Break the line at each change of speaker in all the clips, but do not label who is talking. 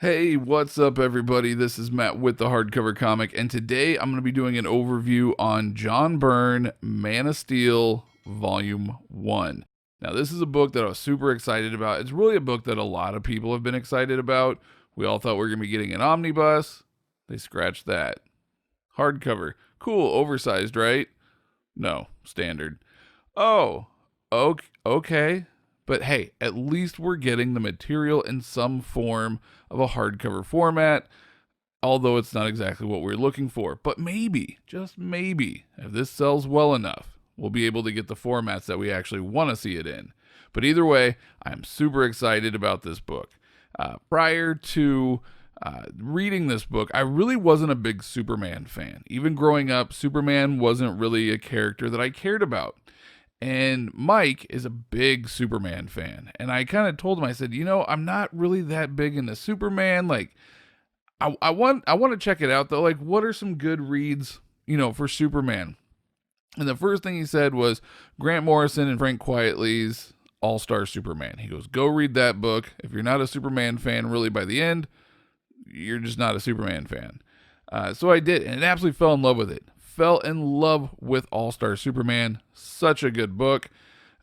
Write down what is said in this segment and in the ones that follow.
Hey, what's up, everybody? This is Matt with the Hardcover Comic, and today I'm going to be doing an overview on John Byrne, Man of Steel, Volume 1. Now, this is a book that I was super excited about. It's really a book that a lot of people have been excited about. We all thought we were going to be getting an omnibus. They scratched that. Hardcover. Cool, oversized, right? No, standard. Oh, okay. But hey, at least we're getting the material in some form of a hardcover format, although it's not exactly what we're looking for. But maybe, just maybe, if this sells well enough, we'll be able to get the formats that we actually want to see it in. But either way, I'm super excited about this book. Prior to reading this book, I really wasn't a big Superman fan. Even growing up, Superman wasn't really a character that I cared about. And Mike is a big Superman fan. And I kind of told him, I said, I'm not really that big into Superman. Like, I want to check it out though. Like, what are some good reads, for Superman? And the first thing he said was Grant Morrison and Frank Quitely's All-Star Superman. He goes, go read that book. If you're not a Superman fan, really by the end, you're just not a Superman fan. So I did, and absolutely fell in love with it. Fell in love with All-Star Superman. Such a good book.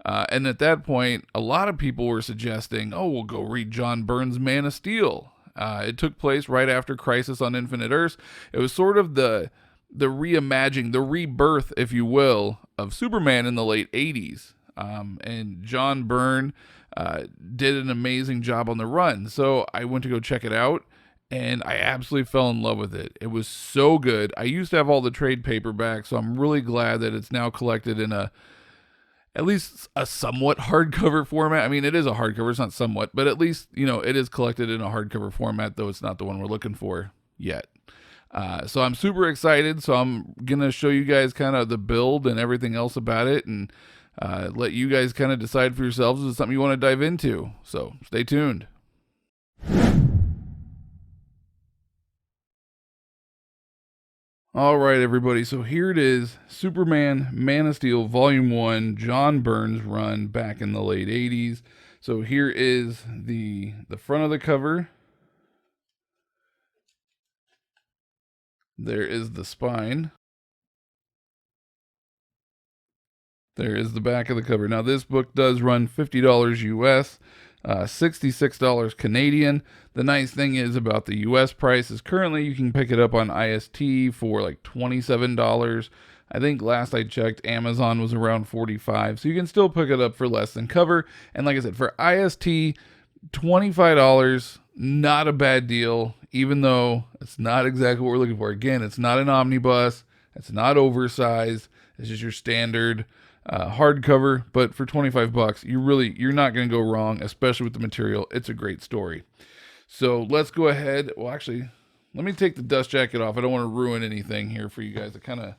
And at that point, a lot of people were suggesting, we'll go read John Byrne's Man of Steel. It took place right after Crisis on Infinite Earths. It was sort of the reimagining, the rebirth, if you will, of Superman in the late 80s. And John Byrne did an amazing job on the run. So I went to go check it out. And I absolutely fell in love with it. It was so good. I used to have all the trade paperbacks, so I'm really glad that it's now collected in at least a somewhat hardcover format. I mean, it is a hardcover, it's not somewhat, but at least, it is collected in a hardcover format, though it's not the one we're looking for yet. So I'm super excited. So I'm going to show you guys kind of the build and everything else about it, and let you guys kind of decide for yourselves if it's something you want to dive into. So stay tuned. All right, everybody. So here it is, Superman, Man of Steel, Volume 1, John Byrne's run back in the late 80s. So here is the front of the cover. There is the spine. There is the back of the cover. Now, this book does run $50 US. $66 Canadian. The nice thing is about the US price is currently you can pick it up on IST for like $27. I think last I checked, Amazon was around $45. So you can still pick it up for less than cover. And like I said, for IST, $25, not a bad deal, even though it's not exactly what we're looking for. Again, it's not an omnibus. It's not oversized. It's just your standard hardcover, but for $25, you're not going to go wrong, especially with the material. It's a great story. So let's go ahead. Well, actually, let me take the dust jacket off. I don't want to ruin anything here for you guys. I kind of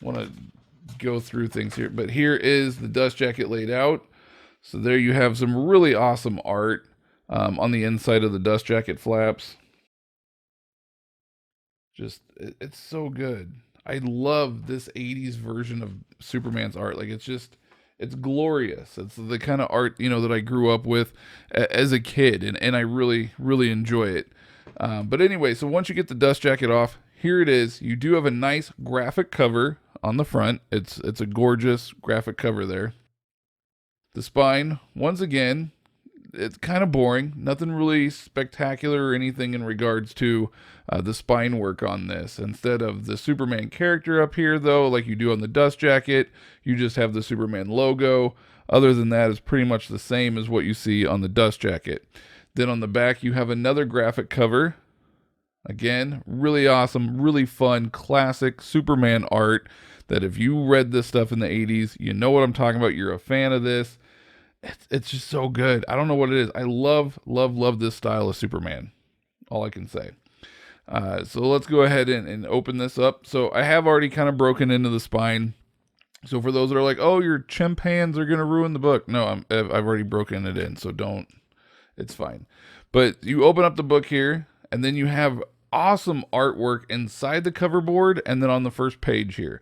want to go through things here, but here is the dust jacket laid out. So there you have some really awesome art on the inside of the dust jacket flaps. It's so good. I love this 80s version of Superman's art. Like, it's glorious. It's the kind of art, that I grew up with as a kid, and I really, really enjoy it. But anyway, so once you get the dust jacket off, here it is. You do have a nice graphic cover on the front. It's a gorgeous graphic cover there. The spine, once again, it's kind of boring. Nothing really spectacular or anything in regards to the spine work on this. Instead of the Superman character up here, though, like you do on the dust jacket, you just have the Superman logo. Other than that, it's pretty much the same as what you see on the dust jacket. Then on the back, you have another graphic cover. Again, really awesome, really fun, classic Superman art that if you read this stuff in the 80s, you know what I'm talking about. You're a fan of this. It's just so good. I don't know what it is. I love this style of Superman. All I can say. So let's go ahead and open this up. So I have already kind of broken into the spine. So for those that are like, oh, your chimp hands are going to ruin the book. No, I've already broken it in. So don't. It's fine. But you open up the book here, and then you have awesome artwork inside the cover board and then on the first page here.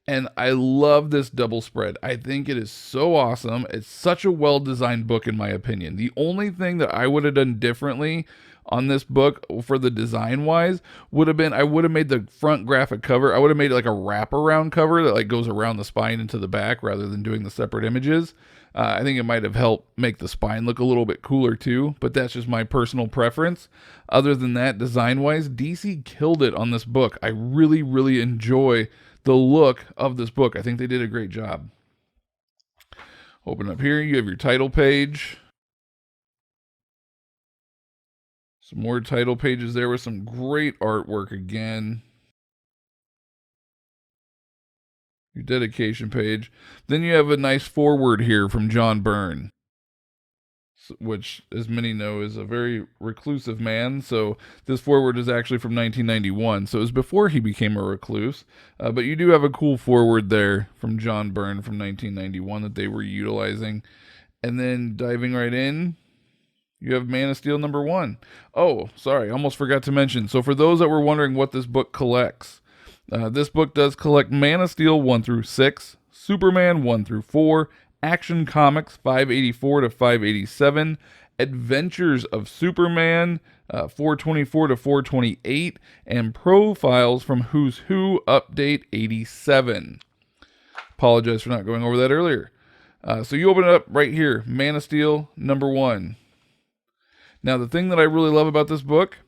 And I love this double spread. I think it is so awesome. It's such a well-designed book in my opinion. The only thing that I would have done differently on this book for the design wise would have been, I would have made the front graphic cover, I would have made it like a wraparound cover that like goes around the spine into the back rather than doing the separate images. I think it might have helped make the spine look a little bit cooler too, but that's just my personal preference. Other than that, design wise, DC killed it on this book. I really, really enjoy the look of this book. I think they did a great job. Open up here, you have your title page. Some more title pages there with some great artwork again. Your dedication page. Then you have a nice foreword here from John Byrne, which, as many know, is a very reclusive man. So this foreword is actually from 1991, so it was before he became a recluse. But you do have a cool foreword there from John Byrne from 1991 that they were utilizing. And then diving right in, you have Man of Steel #1. Oh, sorry, almost forgot to mention. So for those that were wondering what this book collects, this book does collect Man of Steel 1 through 6, Superman 1 through 4, Action Comics 584 to 587, Adventures of Superman 424 to 428, and Profiles from Who's Who Update 87. Apologize for not going over that earlier. So you open it up right here, Man of Steel #1. Now the thing that I really love about this book,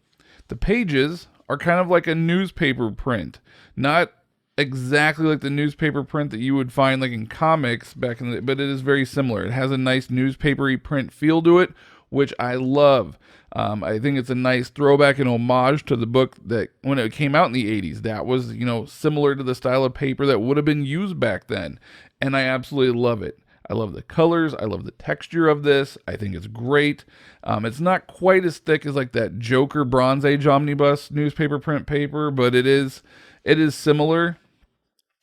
the pages are kind of like a newspaper print. Not exactly like the newspaper print that you would find like in comics back in the, but it is very similar. It has a nice newspapery print feel to it, which I love. I think it's a nice throwback and homage to the book that when it came out in the 80s, that was, similar to the style of paper that would have been used back then. And I absolutely love it. I love the colors. I love the texture of this. I think it's great. It's not quite as thick as like that Joker Bronze Age Omnibus newspaper print paper, but it is similar.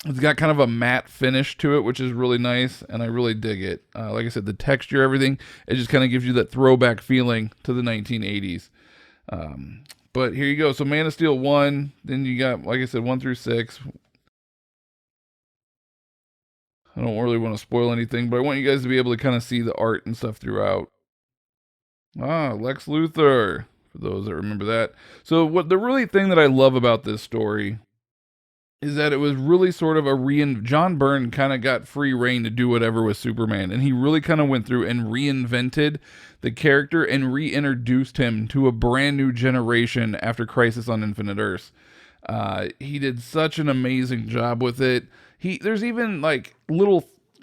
It's got kind of a matte finish to it, which is really nice, and I really dig it. Like I said, the texture, everything, it just kind of gives you that throwback feeling to the 1980s. But here you go. So Man of Steel 1, then you got, like I said, 1 through 6. I don't really want to spoil anything, but I want you guys to be able to kind of see the art and stuff throughout. Lex Luthor, for those that remember that. So what the really thing that I love about this story is that it was really sort of John Byrne kind of got free reign to do whatever with Superman, and he really kind of went through and reinvented the character and reintroduced him to a brand new generation after Crisis on Infinite Earths. He did such an amazing job with it. There's even like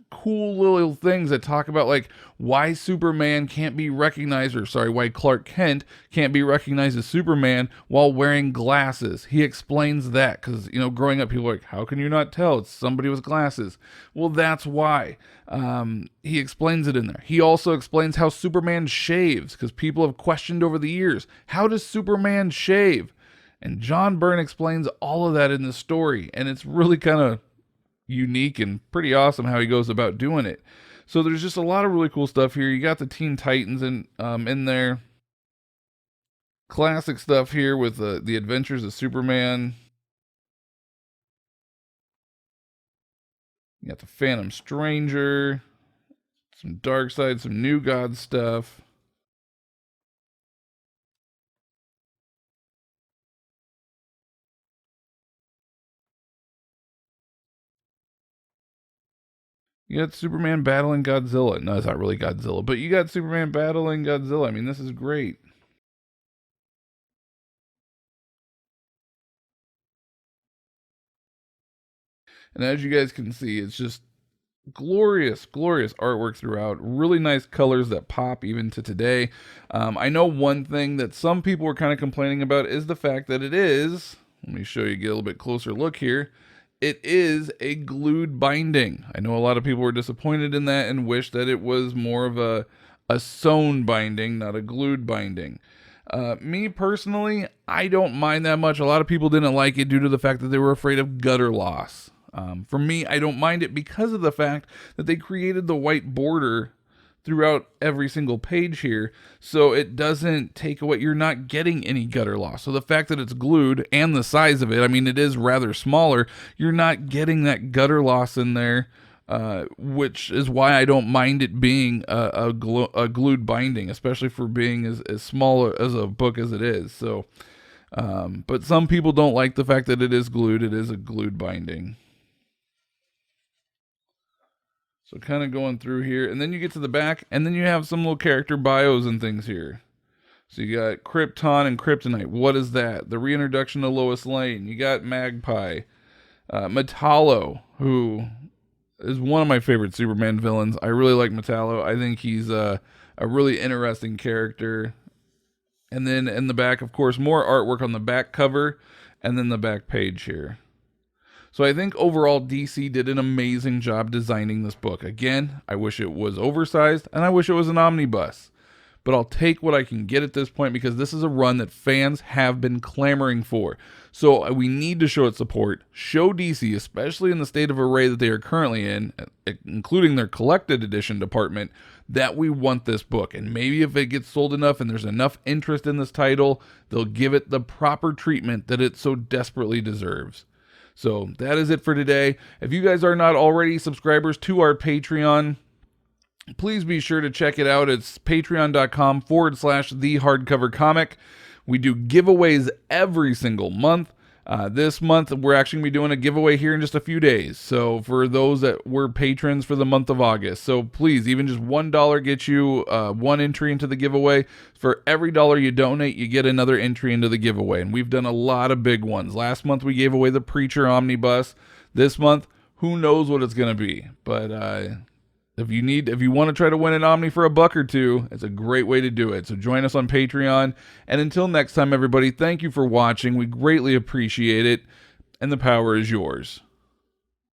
cool little things that talk about like why Superman can't be recognized, why Clark Kent can't be recognized as Superman while wearing glasses. He explains that because, growing up, people are like, how can you not tell? It's somebody with glasses. Well, that's why. He explains it in there. He also explains how Superman shaves because people have questioned over the years, how does Superman shave? And John Byrne explains all of that in the story, and it's really kind of unique and pretty awesome how he goes about doing it. So there's just a lot of really cool stuff here. You got the Teen Titans in there. Classic stuff here with the Adventures of Superman. You got the Phantom Stranger, some Darkseid, some New God stuff. You got Superman battling Godzilla. No, it's not really Godzilla, but you got Superman battling Godzilla. I mean, this is great. And as you guys can see, it's just glorious artwork throughout. Really nice colors that pop even to today. I know one thing that some people were kind of complaining about is the fact that it is, let me show you, get a little bit closer look here. It is a glued binding. I know a lot of people were disappointed in that and wish that it was more of a sewn binding, not a glued binding. Me personally, I don't mind that much. A lot of people didn't like it due to the fact that they were afraid of gutter loss. For me, I don't mind it because of the fact that they created the white border throughout every single page here, so it doesn't take away, you're not getting any gutter loss. So the fact that it's glued and the size of it, I mean, it is rather smaller, you're not getting that gutter loss in there which is why I don't mind it being a glued binding, especially for being as small as a book as it is. So, but some people don't like the fact that it is glued. It is a glued binding. So kind of going through here, and then you get to the back, and then you have some little character bios and things here. So you got Krypton and Kryptonite. What is that? The reintroduction of Lois Lane. You got Magpie. Metallo, who is one of my favorite Superman villains. I really like Metallo. I think he's a really interesting character. And then in the back, of course, more artwork on the back cover and then the back page here. So I think overall DC did an amazing job designing this book. Again, I wish it was oversized and I wish it was an omnibus. But I'll take what I can get at this point because this is a run that fans have been clamoring for. So we need to show it support, show DC, especially in the state of array that they are currently in, including their collected edition department, that we want this book. And maybe if it gets sold enough and there's enough interest in this title, they'll give it the proper treatment that it so desperately deserves. So that is it for today. If you guys are not already subscribers to our Patreon, please be sure to check it out. It's patreon.com/thehardcovercomic. We do giveaways every single month. This month, we're actually going to be doing a giveaway here in just a few days. So for those that were patrons for the month of August. So please, even just $1 gets you one entry into the giveaway. For every dollar you donate, you get another entry into the giveaway. And we've done a lot of big ones. Last month, we gave away the Preacher Omnibus. This month, who knows what it's going to be. But if you want to try to win an Omni for $1 or $2, it's a great way to do it. So join us on Patreon. And until next time, everybody, thank you for watching. We greatly appreciate it. And the power is yours.